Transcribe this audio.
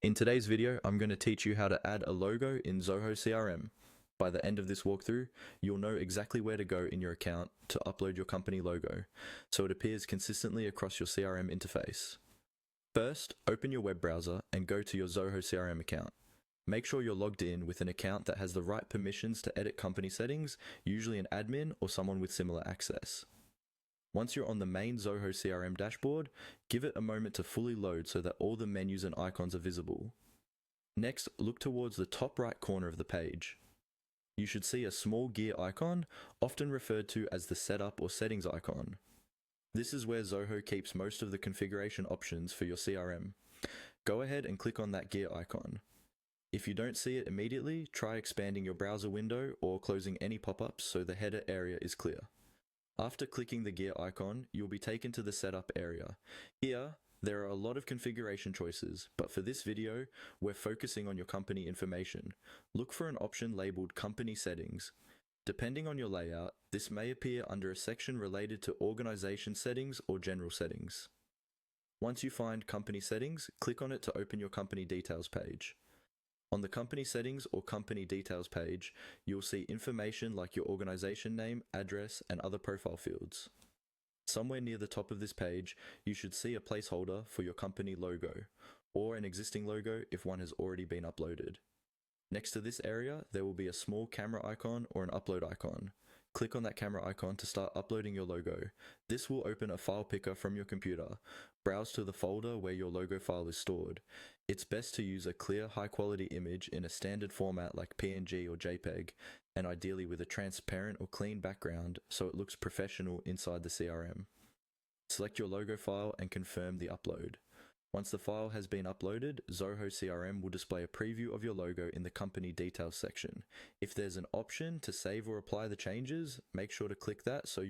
In today's video, I'm going to teach you how to add a logo in Zoho CRM. By the end of this walkthrough, you'll know exactly where to go in your account to upload your company logo, so it appears consistently across your CRM interface. First, open your web browser and go to your Zoho CRM account. Make sure you're logged in with an account that has the right permissions to edit company settings, usually an admin or someone with similar access. Once you're on the main Zoho CRM dashboard, give it a moment to fully load so that all the menus and icons are visible. Next, look towards the top right corner of the page. You should see a small gear icon, often referred to as the setup or settings icon. This is where Zoho keeps most of the configuration options for your CRM. Go ahead and click on that gear icon. If you don't see it immediately, try expanding your browser window or closing any pop-ups so the header area is clear. After clicking the gear icon, you'll be taken to the setup area. Here, there are a lot of configuration choices, but for this video, we're focusing on your company information. Look for an option labeled Company Settings. Depending on your layout, this may appear under a section related to Organization Settings or General Settings. Once you find Company Settings, click on it to open your company details page. On the Company Settings or Company Details page, you'll see information like your organization name, address, and other profile fields. Somewhere near the top of this page, you should see a placeholder for your company logo, or an existing logo if one has already been uploaded. Next to this area, there will be a small camera icon or an upload icon. Click on that camera icon to start uploading your logo. This will open a file picker from your computer. Browse to the folder where your logo file is stored. It's best to use a clear, high-quality image in a standard format like PNG or JPEG, and ideally with a transparent or clean background so it looks professional inside the CRM. Select your logo file and confirm the upload. Once the file has been uploaded, Zoho CRM will display a preview of your logo in the company details section. If there's an option to save or apply the changes, make sure to click that so